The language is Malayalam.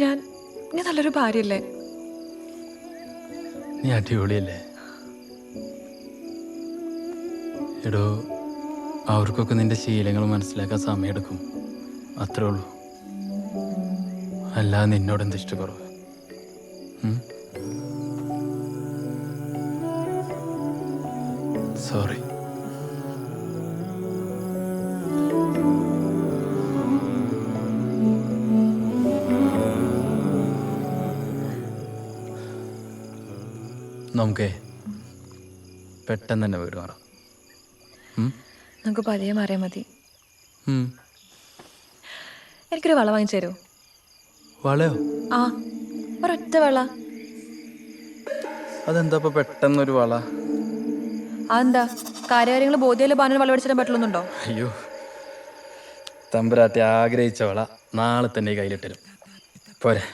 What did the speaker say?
ഞാൻ ഞാൻ നല്ലൊരു ഭാര്യയല്ലേ? നീ അടിപൊളിയല്ലേ? എടോ, അവർക്കൊക്കെ നിന്റെ ശീലങ്ങൾ മനസ്സിലാക്കാൻ സമയമെടുക്കും, അത്രേ ഉള്ളൂ. അല്ലാതെ നിന്നോട് എന്ത് ഇഷ്ടക്കുറവ്? സോറി. നമുക്കേ പെട്ടെന്ന് തന്നെ വീട് മാറാം. നമുക്ക് പതിയെ മാറിയാൽ മതി. എനിക്കൊരു വള വാങ്ങിച്ചു തരുമോ? വളയോ? ആ, ഒരൊറ്റ വള. അതെന്താ ഇപ്പൊ പെട്ടെന്നൊരു വള? അതെന്താ, കാര്യങ്ങൾ ബോധ്യയിലെ ബാനൽ വള മേടിച്ചിടാൻ പറ്റുന്നുണ്ടോ? അയ്യോ, തമ്പുരാട്ടി ആഗ്രഹിച്ച വള നാളെ തന്നെ കയ്യിലിട്ടരും പോരെ?